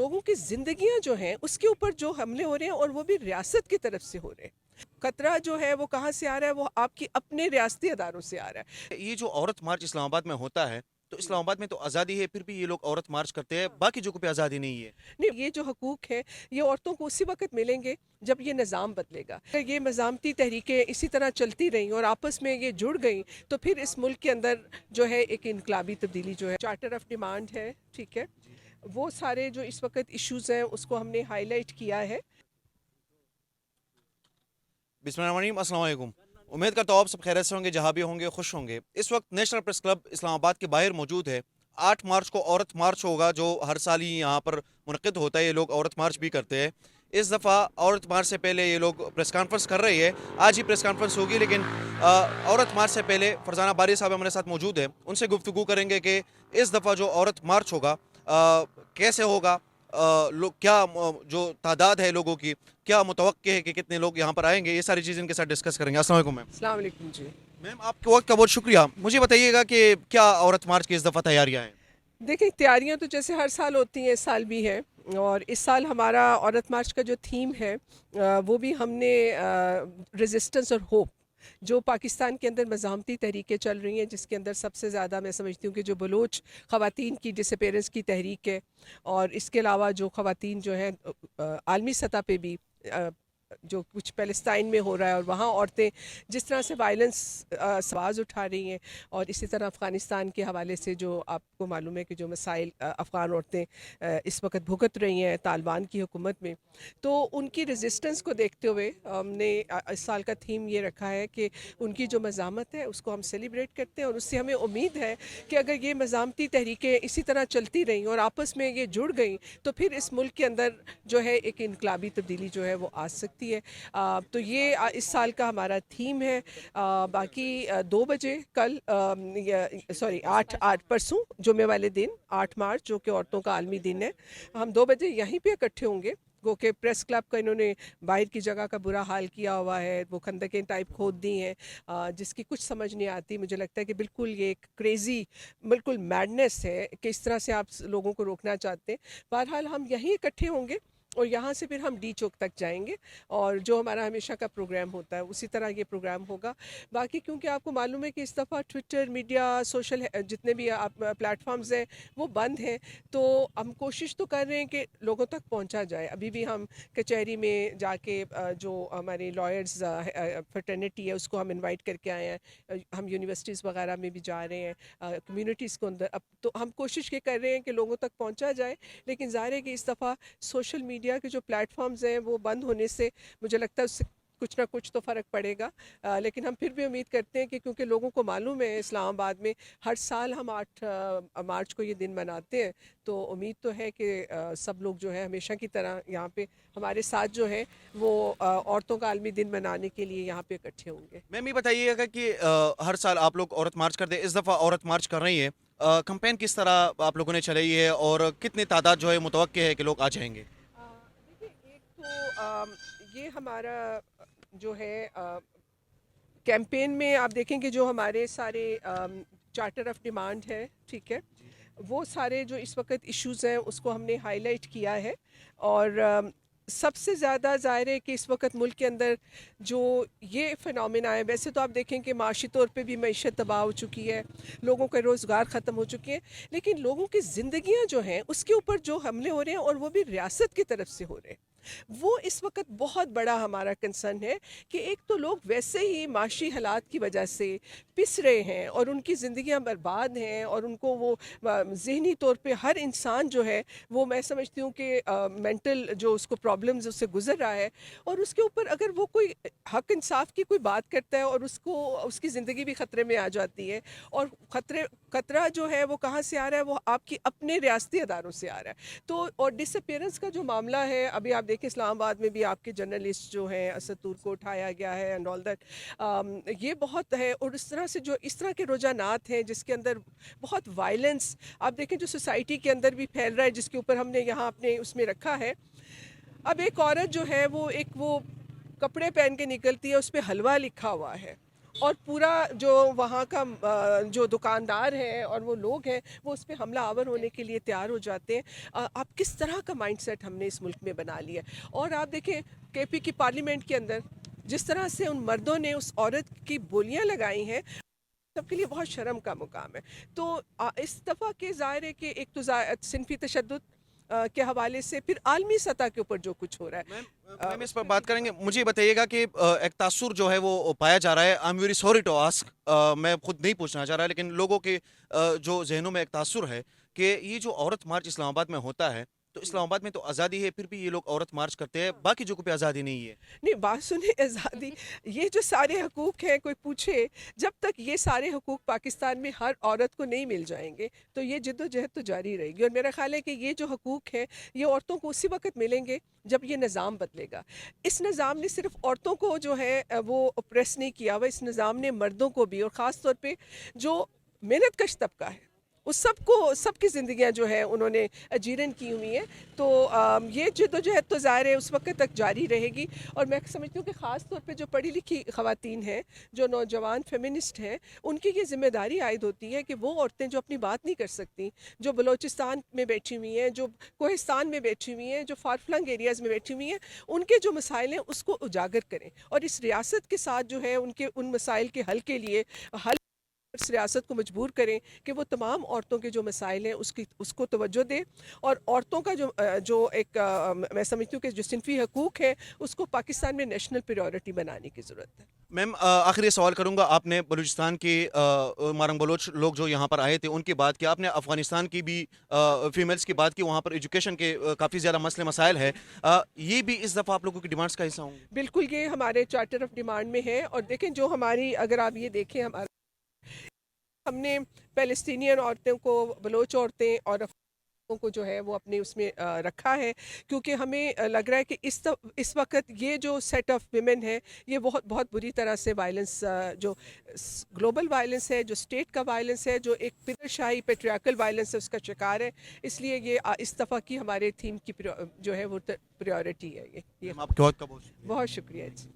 लोगों की ज़िंदगियां जो हैं उसके ऊपर जो हमले हो रहे हैं और वो भी रियासत की तरफ से हो रहे हैं। खतरा जो है वो कहाँ से आ रहा है, वो आपकी अपने रियासती अदारों से आ रहा है। ये जो औरत मार्च इस्लामाबाद में होता है, तो इस्लामाबाद में तो आज़ादी है, फिर भी ये लोग औरत मार्च करते हैं, बाकी जगहों पे आज़ादी नहीं है। नहीं, ये जो हकूक़ हैं ये औरतों को उसी वक्त मिलेंगे जब ये निज़ाम बदलेगा। अगर ये मज़ामती तहरीकें इसी तरह चलती रहीं और आपस में ये जुड़ गई तो फिर इस मुल्क के अंदर जो है एक इनकलाबी तब्दीली जो है, चार्टर ऑफ डिमांड है, ठीक है, वो सारे जो इस वक्त इश्यूज़ हैं उसको हमने हाईलाइट किया है। बिस्मिल्लाहिर्रहमानिर्रहीम, अस्सलाम वालेकुम। उम्मीद करता हूँ आप सब खैरियत से होंगे, जहाँ भी होंगे खुश होंगे। इस वक्त नेशनल प्रेस क्लब इस्लामाबाद के बाहर मौजूद है। 8 मार्च को औरत मार्च होगा, जो हर साल ही यहाँ पर मुनक़िद होता है। ये लोग औरत मार्च भी करते हैं। इस दफ़ा औरत मार्च से पहले ये लोग प्रेस कॉन्फ्रेंस कर रही है। आज ही प्रेस कॉन्फ्रेंस होगी, लेकिन औरत मार्च से पहले फरजाना बारी साहब हमारे साथ मौजूद है। उनसे गुफ्तगू करेंगे कि इस दफ़ा जो औरत मार्च होगा कैसे होगा, लोग क्या जो तादाद है लोगों की, क्या मुतवक्के है कि कितने लोग यहाँ पर आएंगे, ये सारी चीज़ें इनके साथ डिस्कस करेंगे। अस्सलाम वालेकुम मैम। अस्सलाम वालेकुम जी। मैम, आपके वक्त का बहुत शुक्रिया। मुझे बताइएगा कि क्या औरत मार्च की इस दफ़ा तैयारियाँ हैं? देखिए, तैयारियां तो जैसे हर साल होती हैं, इस साल भी है। और इस साल हमारा औरत मार्च का जो थीम है वो भी हमने रेजिस्टेंस और होप, जो पाकिस्तान के अंदर मज़ामती तहरीकें चल रही हैं, जिसके अंदर सबसे ज़्यादा मैं समझती हूँ कि जो बलोच ख़वातीन की डिसअपेरेंस की तहरीक है, और इसके अलावा जो ख़वातीन जो हैं आलमी सतह पे भी जो कुछ फ़लस्तीन में हो रहा है और वहाँ औरतें जिस तरह से वायलेंस आवाज़ उठा रही हैं, और इसी तरह अफ़गानिस्तान के हवाले से जो आपको मालूम है कि जो मसाइल अफ़गान औरतें इस वक्त भुगत रही हैं तालिबान की हुकूमत में, तो उनकी रेजिस्टेंस को देखते हुए हमने इस साल का थीम ये रखा है कि उनकी जो मज़ामत है उसको हम सेलिब्रेट करते हैं, और उससे हमें उम्मीद है कि अगर ये मज़ामती तहरीकें इसी तरह चलती रहीं और आपस में ये जुड़ गई तो फिर इस मुल्क के अंदर जो है एक इनकलाबी तब्दीली जो है वो आ सकती है। तो ये इस साल का हमारा थीम है। बाकी 2 बजे कल, सॉरी 8 परसों जुमे वाले दिन 8 मार्च, जो कि औरतों का आलमी दिन है, हम 2 बजे यहीं पे इकट्ठे होंगे। गो के प्रेस क्लब का इन्होंने बाहर की जगह का बुरा हाल किया हुआ है, वो खंदकें टाइप खोद दी हैं, जिसकी कुछ समझ नहीं आती। मुझे लगता है कि बिल्कुल ये एक क्रेज़ी, बिल्कुल मैडनेस है कि इस तरह से आप लोगों को रोकना चाहते हैं। बहरहाल हम यहीं इकट्ठे होंगे और यहाँ से फिर हम डी चौक तक जाएंगे, और जो हमारा हमेशा का प्रोग्राम होता है उसी तरह ये प्रोग्राम होगा। बाकी क्योंकि आपको मालूम है कि इस दफ़ा ट्विटर, मीडिया, सोशल जितने भी आप प्लेटफॉर्म्स हैं वो बंद हैं, तो हम कोशिश तो कर रहे हैं कि लोगों तक पहुँचा जाए। अभी भी हम कचहरी में जाके जो हमारे लॉयर्स फ्रेटर्निटी है उसको हम इन्वाइट करके आए हैं। हम यूनिवर्सिटीज़ वगैरह में भी जा रहे हैं, कम्युनिटीज़ को अंदर। अब तो हम कोशिश ये कर रहे हैं कि लोगों तक पहुँचा जाए, लेकिन ज़ाहिर है कि इस दफ़ा सोशल मीडिया के जो प्लेटफॉर्म्स हैं वो बंद होने से मुझे लगता है उससे कुछ ना कुछ तो फ़र्क पड़ेगा। लेकिन हम फिर भी उम्मीद करते हैं कि क्योंकि लोगों को मालूम है इस्लामाबाद में हर साल हम 8 मार्च को ये दिन मनाते हैं, तो उम्मीद तो है कि सब लोग जो है हमेशा की तरह यहाँ पे हमारे साथ जो है वो औरतों का आलमी दिन मनाने के लिए यहाँ पे इकट्ठे होंगे। मैम, ये बताइएगा कि हर साल आप लोग औरत मार्च करते हैं, इस दफ़ा औरत मार्च कर रही है। कैंपेन किस तरह आप लोगों ने चलाई है, और कितनी तादाद जो है मुतवक्के है कि लोग आ जाएंगे? देखिए, एक तो ये हमारा जो है कैंपेन में आप देखेंगे जो हमारे सारे चार्टर ऑफ डिमांड है, ठीक है, वो सारे जो इस वक्त इश्यूज़ हैं उसको हमने हाईलाइट किया है। और सबसे ज़्यादा ज़ाहिर है कि इस वक्त मुल्क के अंदर जो ये फ़िनोमेना है, वैसे तो आप देखें कि माशी तौर पे भी मईशत तबाह हो चुकी है, लोगों के रोज़गार ख़त्म हो चुके हैं, लेकिन लोगों की ज़िंदगियां जो हैं उसके ऊपर जो हमले हो रहे हैं और वो भी रियासत की तरफ से हो रहे हैं, वो इस वक्त बहुत बड़ा हमारा कंसर्न है। कि एक तो लोग वैसे ही माशी हालात की वजह से पिस रहे हैं और उनकी ज़िंदगियां बर्बाद हैं, और उनको वो ज़हनी तौर पे हर इंसान जो है वो, मैं समझती हूँ कि मेंटल जो उसको प्रॉब्लम्स उससे गुजर रहा है, और उसके ऊपर अगर वो कोई हक इंसाफ की कोई बात करता है और उसको उसकी ज़िंदगी भी ख़तरे में आ जाती है, और खतरा जो है वो कहाँ से आ रहा है, वो आपकी अपने रियासती अदारों से आ रहा है। तो और डिसअपेरेंस का जो मामला है, अभी आप देखें इस्लामाबाद में भी आपके जर्नलिस्ट जो हैं असद तूर को उठाया गया है एंड ऑल दैट, ये बहुत है। और इस तरह से जो इस तरह के रुझानात हैं जिसके अंदर बहुत वायलेंस आप देखें जो सोसाइटी के अंदर भी फैल रहा है, जिसके ऊपर हमने यहाँ अपने उसमें रखा है। अब एक औरत जो है वो कपड़े पहन के निकलती है, उस पर हलवा लिखा हुआ है, اور پورا جو وہاں کا جو دکاندار ہے اور وہ لوگ ہیں وہ اس پہ حملہ آور ہونے کے لیے تیار ہو جاتے ہیں. اب کس طرح کا مائنڈ سیٹ ہم نے اس ملک میں بنا لیا ہے. اور آپ دیکھیں کے پی کی پارلیمنٹ کے اندر جس طرح سے ان مردوں نے اس عورت کی بولیاں لگائی ہیں سب کے لیے بہت شرم کا مقام ہے. تو اس دفعہ کے ظاہر ہے کہ ایک تو صنفی تشدد کے حوالے سے پھر عالمی سطح کے اوپر جو کچھ ہو رہا ہے. میم اس پر بات کریں گے. مجھے بتائیے گا کہ ایک تاثر جو ہے وہ پایا جا رہا ہے. I am very sorry to ask, میں خود نہیں پوچھنا چاہ رہا لیکن لوگوں کے جو ذہنوں میں ایک تاثر ہے کہ یہ جو عورت مارچ اسلام آباد میں ہوتا ہے تو اسلام آباد میں تو آزادی ہے, پھر بھی یہ لوگ عورت مارچ کرتے ہیں, باقی جگہوں پہ آزادی نہیں ہے. نہیں بات سنیں آزادی یہ جو سارے حقوق ہیں کوئی پوچھے جب تک یہ سارے حقوق پاکستان میں ہر عورت کو نہیں مل جائیں گے تو یہ جد و جہد تو جاری رہے گی. اور میرا خیال ہے کہ یہ جو حقوق ہیں یہ عورتوں کو اسی وقت ملیں گے جب یہ نظام بدلے گا. اس نظام نے صرف عورتوں کو جو ہے وہ اپریس نہیں کیا ہوا, اس نظام نے مردوں کو بھی, اور خاص طور پہ جو محنت کش طبقہ ہے اس سب کی زندگیاں جو ہے انہوں نے اجیرن کی ہوئی ہیں. تو یہ جدوجہد تو ظاہر ہے اس وقت تک جاری رہے گی. اور میں سمجھتی ہوں کہ خاص طور پہ جو پڑھی لکھی خواتین ہیں, جو نوجوان فیمنسٹ ہیں, ان کی یہ ذمہ داری عائد ہوتی ہے کہ وہ عورتیں جو اپنی بات نہیں کر سکتی, جو بلوچستان میں بیٹھی ہوئی ہیں, جو کوہستان میں بیٹھی ہوئی ہیں, جو فار فلنگ ایریاز میں بیٹھی ہوئی ہیں, ان کے جو مسائل ہیں اس کو اجاگر کریں اور اس ریاست کے ساتھ جو ہے ان مسائل کے حل کے لیے اس ریاست کو مجبور کریں کہ وہ تمام عورتوں کے جو مسائل ہیں اس کو توجہ دے. اور عورتوں کا جو ایک میں سمجھتی ہوں کہ جو صنفی حقوق ہے اس کو پاکستان میں نیشنل پریورٹی بنانے کی ضرورت ہے. میم آخری سوال کروں گا. آپ نے بلوچستان کے مارنگ بلوچ لوگ جو یہاں پر آئے تھے ان کی بات کی, آپ نے افغانستان کی بھی فیمیلز کی بات کی, وہاں پر ایجوکیشن کے کافی زیادہ مسئلے مسائل ہے, یہ بھی اس دفعہ آپ لوگوں کی ڈیمانڈس کا حصہ ہوں گے؟ بالکل یہ ہمارے چارٹر آف ڈیمانڈ میں ہے. اور دیکھیں جو ہماری اگر آپ یہ دیکھیں ہم نے پیلسٹینین عورتوں کو, بلوچ عورتیں اور افغانوں کو جو ہے وہ اپنے اس میں رکھا ہے, کیونکہ ہمیں لگ رہا ہے کہ اس وقت یہ جو سیٹ آف ویمن ہے یہ بہت بری طرح سے وائلنس, جو گلوبل وائلنس ہے, جو اسٹیٹ کا وائلنس ہے, جو ایک پدر شاہی پیٹریارکل وائلنس ہے, اس کا شکار ہے. اس لیے یہ اس دفعہ کی ہمارے تھیم کی جو ہے وہ پریورٹی ہے. یہ آپ کے وقت کا بہت شکریہ جی.